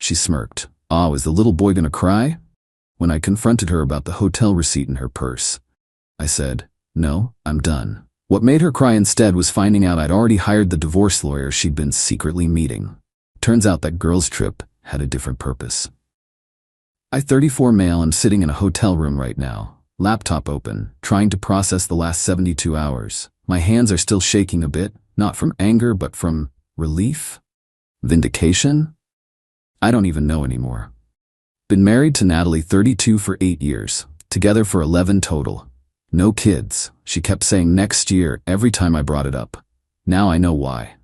She smirked. "Oh, is the little boy gonna cry?" When I confronted her about the hotel receipt in her purse, I said, "No, I'm done." What made her cry instead was finding out I'd already hired the divorce lawyer she'd been secretly meeting. Turns out that girl's trip had a different purpose. I 34 male am sitting in a hotel room right now, laptop open, trying to process the last 72 hours. My hands are still shaking a bit, not from anger but from relief? Vindication? I don't even know anymore. Been married to Natalie, 32, for 8 years, together for 11 total. No kids, she kept saying next year every time I brought it up. Now I know why.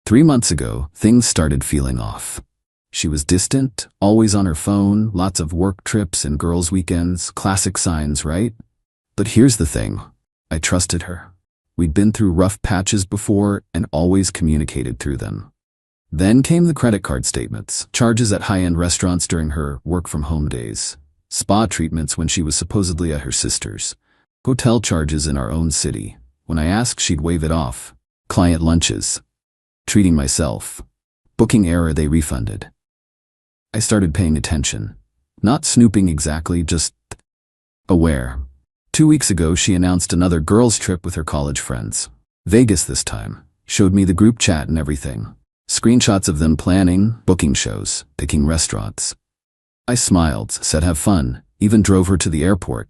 3 months ago, things started feeling off. She was distant, always on her phone, lots of work trips and girls' weekends, classic signs, right? But here's the thing, I trusted her. We'd been through rough patches before and always communicated through them. Then came the credit card statements, charges at high-end restaurants during her work-from-home days, spa treatments when she was supposedly at her sister's, hotel charges in our own city. When I asked, she'd wave it off. Client lunches. Treating myself. Booking error, they refunded. I started paying attention. Not snooping exactly, just aware. 2 weeks ago, she announced another girls' trip with her college friends. Vegas this time. Showed me the group chat and everything. Screenshots of them planning, booking shows, picking restaurants. I smiled, said have fun, even drove her to the airport.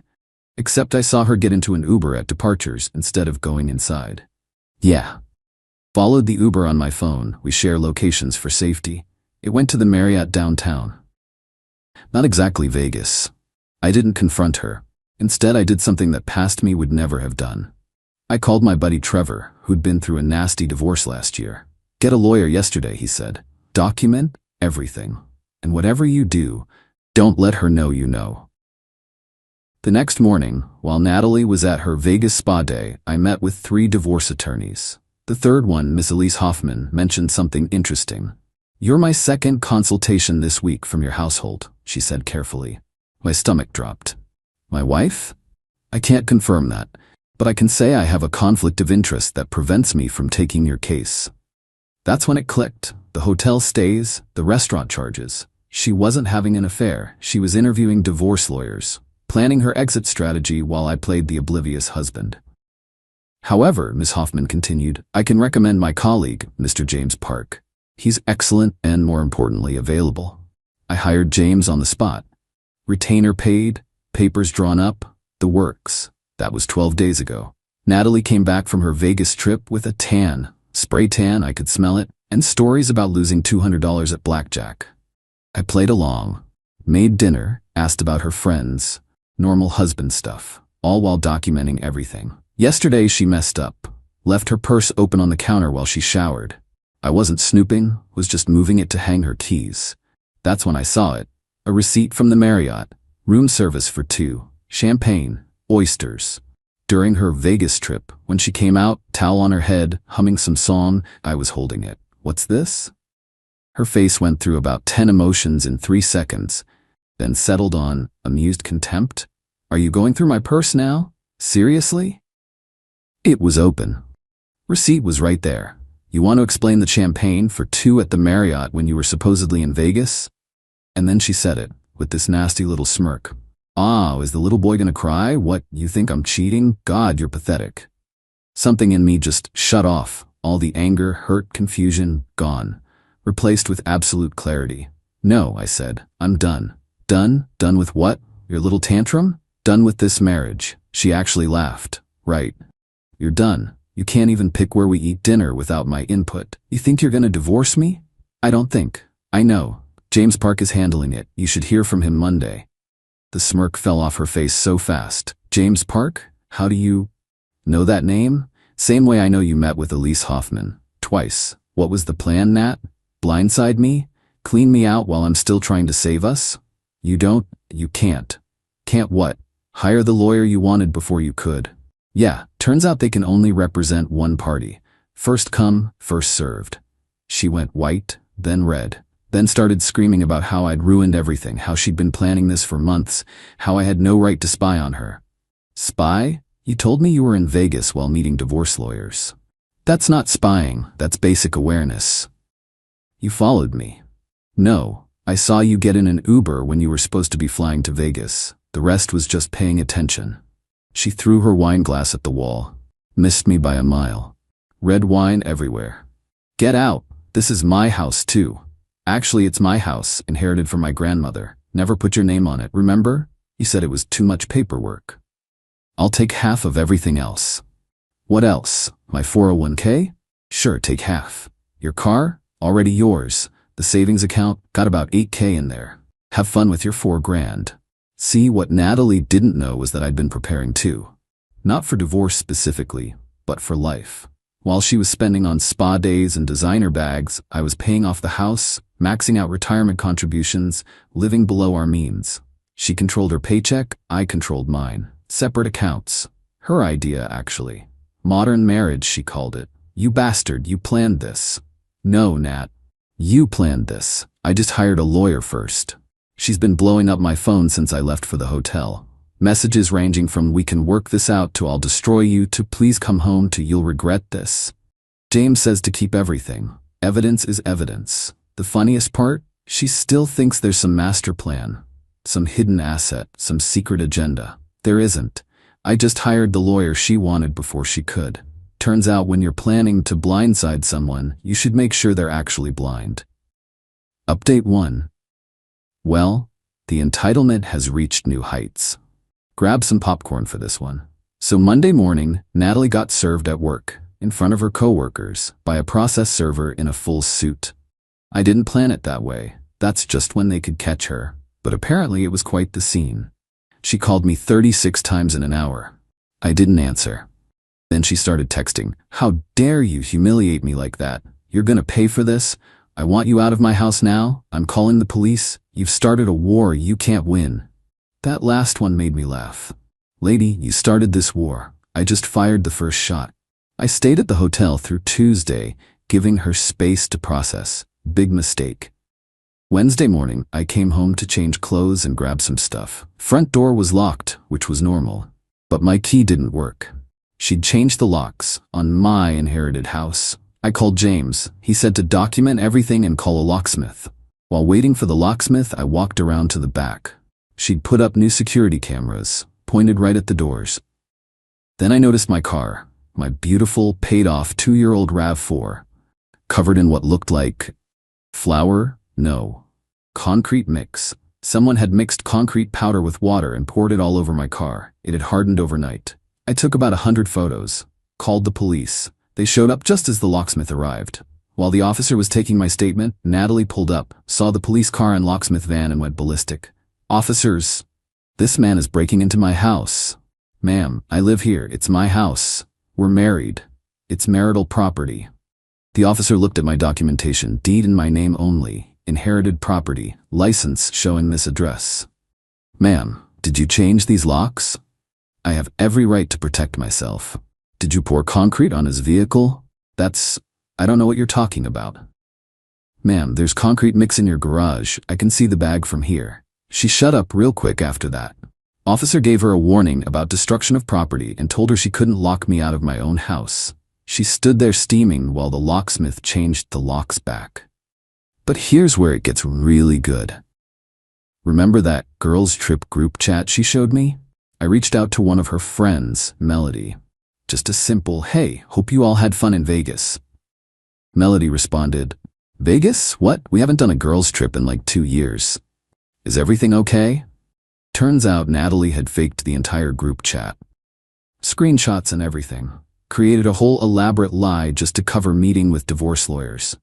Except I saw her get into an Uber at departures instead of going inside. Yeah. Followed the Uber on my phone. We share locations for safety. It went to the Marriott downtown. Not exactly Vegas. I didn't confront her. Instead, I did something that past me would never have done. I called my buddy Trevor, who'd been through a nasty divorce last year. "Get a lawyer yesterday," he said. "Document everything. And whatever you do, don't let her know you know." The next morning, while Natalie was at her Vegas spa day, I met with 3 divorce attorneys. The third one, Miss Elise Hoffman, mentioned something interesting. "You're my second consultation this week from your household," she said carefully. My stomach dropped. "My wife? I can't confirm that, but I can say I have a conflict of interest that prevents me from taking your case." That's when it clicked. The hotel stays, the restaurant charges. She wasn't having an affair. She was interviewing divorce lawyers, planning her exit strategy while I played the oblivious husband. "However," Ms. Hoffman continued, "I can recommend my colleague, Mr. James Park. He's excellent and, more importantly, available." I hired James on the spot. Retainer paid, papers drawn up, the works. That was 12 days ago. Natalie came back from her Vegas trip with a tan, spray tan, I could smell it, and stories about losing $200 at blackjack. I played along, made dinner, asked about her friends, normal husband stuff, all while documenting everything. Yesterday she messed up, left her purse open on the counter while she showered. I wasn't snooping, was just moving it to hang her keys. That's when I saw it. A receipt from the Marriott, room service for 2, champagne, oysters. During her Vegas trip, when she came out, towel on her head, humming some song, I was holding it. "What's this?" Her face went through about 10 emotions in 3 seconds, then settled on amused contempt. "Are you going through my purse now? Seriously?" It was open. Receipt was right there. "You want to explain the champagne for 2 at the Marriott when you were supposedly in Vegas?" And then she said it, with this nasty little smirk. "Ah, is the little boy gonna cry? What, you think I'm cheating? God, you're pathetic." Something in me just shut off, all the anger, hurt, confusion, gone, replaced with absolute clarity. "No," I said, "I'm done." "Done? Done with what? Your little tantrum?" "Done with this marriage." She actually laughed. "Right. You're done. You can't even pick where we eat dinner without my input. You think you're gonna divorce me?" "I don't think." "I know. James Park is handling it. You should hear from him Monday." The smirk fell off her face so fast. "James Park? How do you know that name?" "Same way I know you met with Elise Hoffman. Twice. What was the plan, Nat? Blindside me? Clean me out while I'm still trying to save us?" You can't." "Can't what?" "Hire the lawyer you wanted before you could." "Yeah, turns out they can only represent one party. First come, first served." She went white, then red. Then started screaming about how I'd ruined everything, how she'd been planning this for months, how I had no right to spy on her. "Spy? You told me you were in Vegas while meeting divorce lawyers." "That's not spying, that's basic awareness." "You followed me." "No, I saw you get in an Uber when you were supposed to be flying to Vegas. The rest was just paying attention. She threw her wine glass at the wall. Missed me by a mile. Red wine everywhere. Get out. This is my house too. Actually, it's my house, inherited from my grandmother. Never put your name on it, remember? You said it was too much paperwork. I'll take half of everything else. What else? My 401k? Sure, take half. Your car? Already yours. The savings account? Got about 8K in there. Have fun with your $4,000. See, what Natalie didn't know was that I'd been preparing too. Not for divorce specifically, but for life. While she was spending on spa days and designer bags, I was paying off the house, maxing out retirement contributions, living below our means. She controlled her paycheck, I controlled mine. Separate accounts. Her idea, actually. Modern marriage, she called it. You bastard, you planned this. No, Nat. You planned this. I just hired a lawyer first. She's been blowing up my phone since I left for the hotel. Messages ranging from "we can work this out" to "I'll destroy you" to "please come home" to "you'll regret this." James says to keep everything. Evidence is evidence. The funniest part? She still thinks there's some master plan. Some hidden asset, some secret agenda. There isn't. I just hired the lawyer she wanted before she could. Turns out when you're planning to blindside someone, you should make sure they're actually blind. Update 1. Well, the entitlement has reached new heights. Grab some popcorn for this one. So Monday morning, Natalie got served at work, in front of her coworkers, by a process server in a full suit. I didn't plan it that way. That's just when they could catch her. But apparently it was quite the scene. She called me 36 times in an hour. I didn't answer. Then she started texting, "How dare you humiliate me like that? You're gonna pay for this? I want you out of my house now. I'm calling the police. You've started a war you can't win." That last one made me laugh. Lady, you started this war. I just fired the first shot. I stayed at the hotel through Tuesday, giving her space to process. Big mistake. Wednesday morning, I came home to change clothes and grab some stuff. Front door was locked, which was normal. But my key didn't work. She'd changed the locks on my inherited house. I called James. He said to document everything and call a locksmith. While waiting for the locksmith, I walked around to the back. She'd put up new security cameras, pointed right at the doors. Then I noticed my car, my beautiful, paid-off 2-year-old RAV4, covered in what looked like flour? No. Concrete mix. Someone had mixed concrete powder with water and poured it all over my car. It had hardened overnight. I took about 100 photos, called the police. They showed up just as the locksmith arrived. While the officer was taking my statement, Natalie pulled up, saw the police car and locksmith van and went ballistic. "Officers, this man is breaking into my house." "Ma'am, I live here. It's my house. We're married. It's marital property." The officer looked at my documentation, deed in my name only, inherited property, license showing this address. "Ma'am, did you change these locks?" "I have every right to protect myself." "Did you pour concrete on his vehicle?" I don't know what you're talking about." "Ma'am, there's concrete mix in your garage. I can see the bag from here." She shut up real quick after that. Officer gave her a warning about destruction of property and told her she couldn't lock me out of my own house. She stood there steaming while the locksmith changed the locks back. But here's where it gets really good. Remember that girls' trip group chat she showed me? I reached out to one of her friends, Melody. Just a simple, "Hey, hope you all had fun in Vegas." Melody responded, "Vegas? What? We haven't done a girls' trip in like 2 years. Is everything okay?" Turns out Natalie had faked the entire group chat. Screenshots and everything. Created a whole elaborate lie just to cover meeting with divorce lawyers.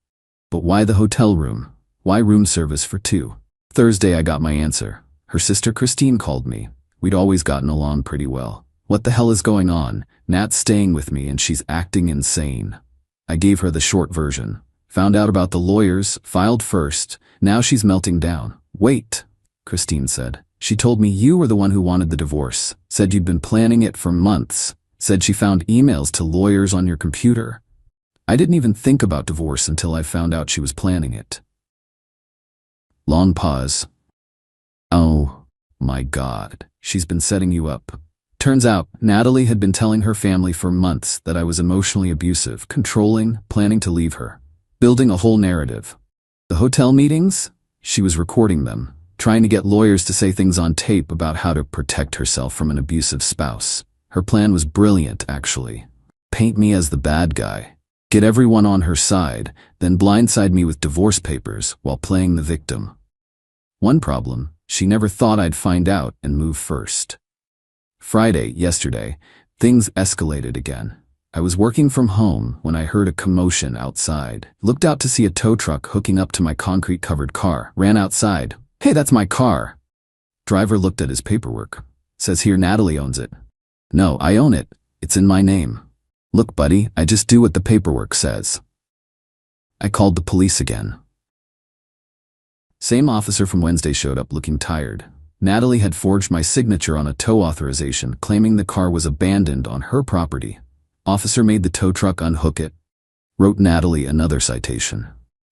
But why the hotel room? Why room service for 2? Thursday I got my answer. Her sister Christine called me. We'd always gotten along pretty well. "What the hell is going on? Nat's staying with me and she's acting insane." I gave her the short version. Found out about the lawyers, filed first. Now she's melting down. "Wait," Christine said. "She told me you were the one who wanted the divorce. Said you'd been planning it for months. Said she found emails to lawyers on your computer." I didn't even think about divorce until I found out she was planning it. Long pause. "Oh my God, she's been setting you up." Turns out, Natalie had been telling her family for months that I was emotionally abusive, controlling, planning to leave her. Building a whole narrative. The hotel meetings? She was recording them, trying to get lawyers to say things on tape about how to protect herself from an abusive spouse. Her plan was brilliant, actually. Paint me as the bad guy, get everyone on her side, then blindside me with divorce papers while playing the victim. One problem, she never thought I'd find out and move first. Friday, yesterday, things escalated again. I was working from home when I heard a commotion outside. Looked out to see a tow truck hooking up to my concrete-covered car. Ran outside. Hey, that's my car. Driver looked at his paperwork. Says here Natalie owns it. No, I own it. It's in my name. Look, buddy, I just do what the paperwork says. I called the police again. Same officer from Wednesday showed up looking tired. Natalie had forged my signature on a tow authorization claiming the car was abandoned on her property. Officer made the tow truck unhook it. Wrote Natalie another citation.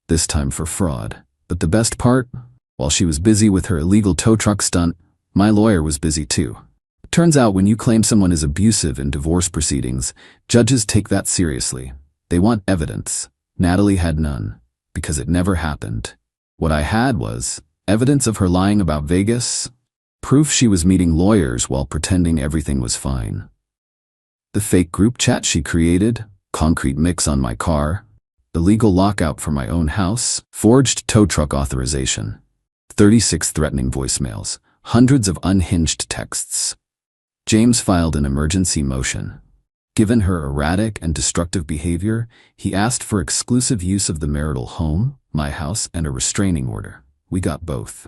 This time for fraud. But the best part? While she was busy with her illegal tow truck stunt, my lawyer was busy too. Turns out when you claim someone is abusive in divorce proceedings, judges take that seriously. They want evidence. Natalie had none, because it never happened. What I had was evidence of her lying about Vegas, proof she was meeting lawyers while pretending everything was fine. The fake group chat she created, concrete mix on my car, the legal lockout for my own house, forged tow truck authorization, 36 threatening voicemails, hundreds of unhinged texts. James filed an emergency motion. Given her erratic and destructive behavior, he asked for exclusive use of the marital home, my house, and a restraining order. We got both.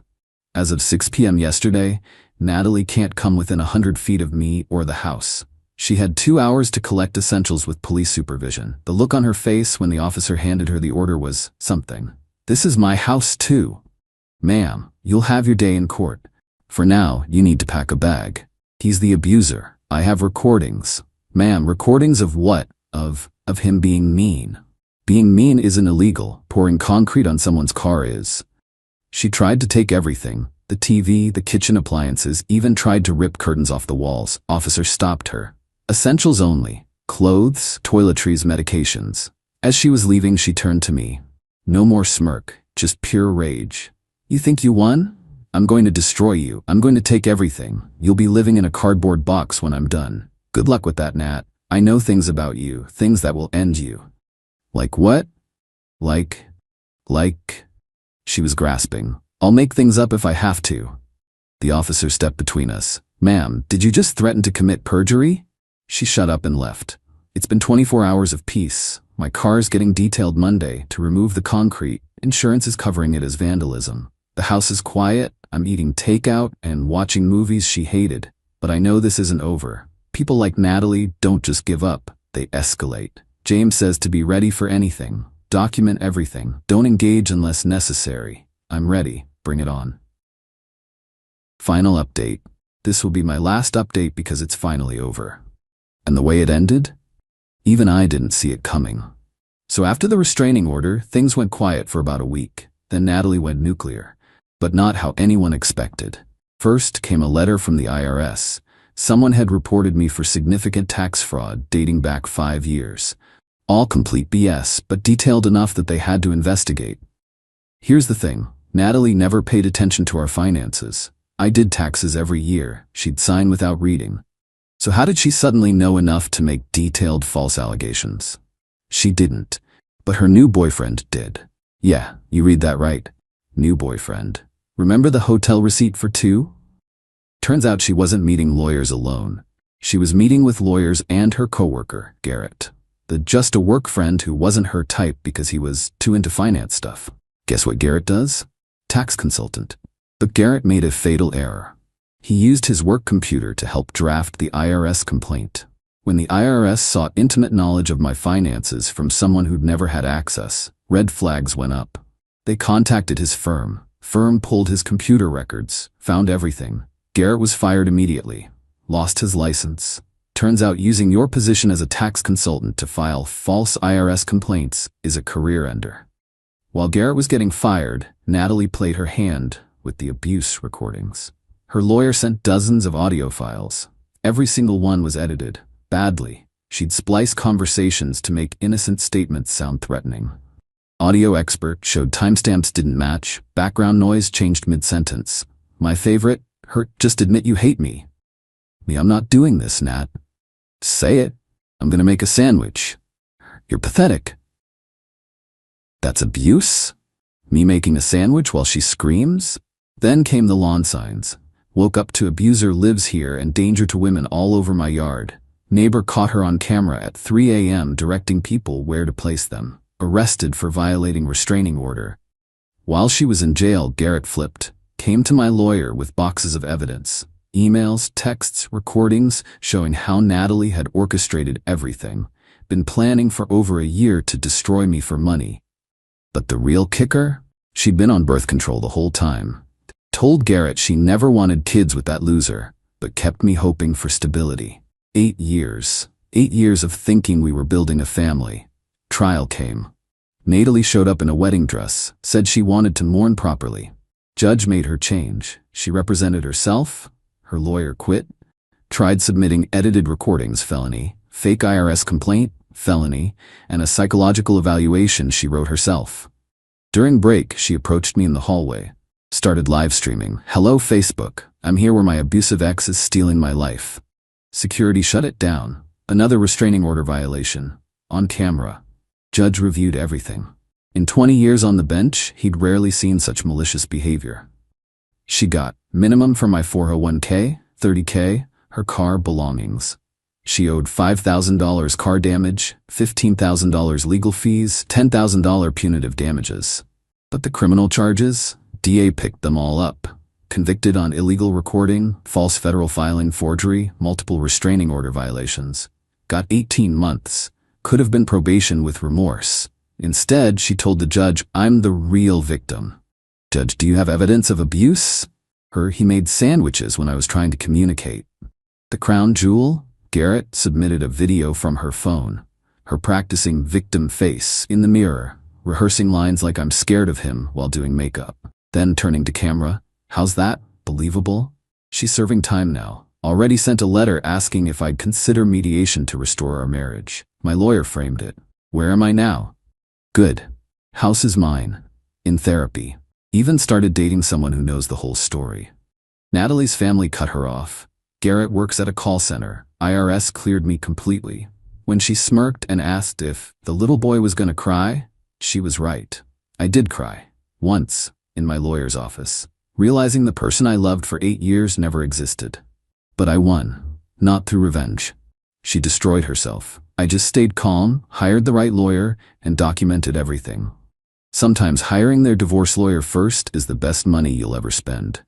As of 6 p.m. yesterday, Natalie can't come within 100 feet of me or the house. She had 2 hours to collect essentials with police supervision. The look on her face when the officer handed her the order was something. This is my house too. Ma'am, you'll have your day in court. For now, you need to pack a bag. He's the abuser. I have recordings. Ma'am, recordings of what? Of him being mean. Being mean isn't illegal. Pouring concrete on someone's car is. She tried to take everything. The TV, the kitchen appliances, even tried to rip curtains off the walls. Officer stopped her. Essentials only. Clothes, toiletries, medications. As she was leaving, she turned to me. No more smirk, just pure rage. You think you won? I'm going to destroy you. I'm going to take everything. You'll be living in a cardboard box when I'm done. Good luck with that, Nat. I know things about you, things that will end you. Like what? Like. She was grasping. I'll make things up if I have to. The officer stepped between us. Ma'am, did you just threaten to commit perjury? She shut up and left. It's been 24 hours of peace. My car's getting detailed Monday to remove the concrete. Insurance is covering it as vandalism. The house is quiet. I'm eating takeout and watching movies she hated. But I know this isn't over. People like Natalie don't just give up. They escalate. James says to be ready for anything. Document everything. Don't engage unless necessary. I'm ready. Bring it on. Final update. This will be my last update because it's finally over. And the way it ended? Even I didn't see it coming. So after the restraining order, things went quiet for about a week. Then Natalie went nuclear. But not how anyone expected. First came a letter from the IRS. Someone had reported me for significant tax fraud dating back 5 years. All complete BS, but detailed enough that they had to investigate. Here's the thing. Natalie never paid attention to our finances. I did taxes every year. She'd sign without reading. So how did she suddenly know enough to make detailed false allegations? She didn't. But her new boyfriend did. Yeah, you read that right. New boyfriend. Remember the hotel receipt for 2? Turns out she wasn't meeting lawyers alone. She was meeting with lawyers and her coworker, Garrett. The just a work friend who wasn't her type because he was too into finance stuff. Guess what Garrett does? Tax consultant. But Garrett made a fatal error. He used his work computer to help draft the IRS complaint. When the IRS sought intimate knowledge of my finances from someone who'd never had access, red flags went up. They contacted his firm. Firm pulled his computer records, found everything. Garrett was fired immediately. Lost his license. Turns out using your position as a tax consultant to file false IRS complaints is a career ender. While Garrett was getting fired, Natalie played her hand with the abuse recordings. Her lawyer sent dozens of audio files. Every single one was edited, badly. She'd splice conversations to make innocent statements sound threatening. Audio expert showed timestamps didn't match, background noise changed mid-sentence. My favorite, hurt, just admit you hate me. Me, I'm not doing this, Nat. Say it. I'm gonna make a sandwich. You're pathetic. That's abuse? Me making a sandwich while she screams? Then came the lawn signs. Woke up to abuser lives here and danger to women all over my yard. Neighbor caught her on camera at 3 a.m. directing people where to place them. Arrested for violating restraining order. While she was in jail, Garrett flipped. Came to my lawyer with boxes of evidence. Emails, texts, recordings showing how Natalie had orchestrated everything. Been planning for over a year to destroy me for money. But the real kicker? She'd been on birth control the whole time. Told Garrett she never wanted kids with that loser, but kept me hoping for stability. 8 years. 8 years of thinking we were building a family. Trial came. Natalie showed up in a wedding dress, said she wanted to mourn properly. Judge made her change. She represented herself. Her lawyer quit. Tried submitting edited recordings, felony. Fake IRS complaint, felony. And a psychological evaluation she wrote herself. During break, she approached me in the hallway. Started live streaming. Hello, Facebook. I'm here where my abusive ex is stealing my life. Security shut it down. Another restraining order violation. On camera. Judge reviewed everything. In 20 years on the bench, he'd rarely seen such malicious behavior. She got minimum for my 401k, $30K, her car belongings. She owed $5,000 car damage, $15,000 legal fees, $10,000 punitive damages. But the criminal charges? DA picked them all up. Convicted on illegal recording, false federal filing, forgery, multiple restraining order violations. Got 18 months. Could have been probation with remorse. Instead, she told the judge, I'm the real victim. Judge, do you have evidence of abuse? He made sandwiches when I was trying to communicate. The crown jewel? Garrett submitted a video from her phone. Her practicing victim face in the mirror, rehearsing lines like I'm scared of him while doing makeup. Then turning to camera, how's that? Believable? She's serving time now. Already sent a letter asking if I'd consider mediation to restore our marriage. My lawyer framed it. Where am I now? Good. House is mine. In therapy. Even started dating someone who knows the whole story. Natalie's family cut her off. Garrett works at a call center. IRS cleared me completely. When she smirked and asked if the little boy was gonna cry, she was right. I did cry. Once. In my lawyer's office. Realizing the person I loved for 8 years never existed. But I won. Not through revenge. She destroyed herself. I just stayed calm, hired the right lawyer, and documented everything. Sometimes hiring their divorce lawyer first is the best money you'll ever spend.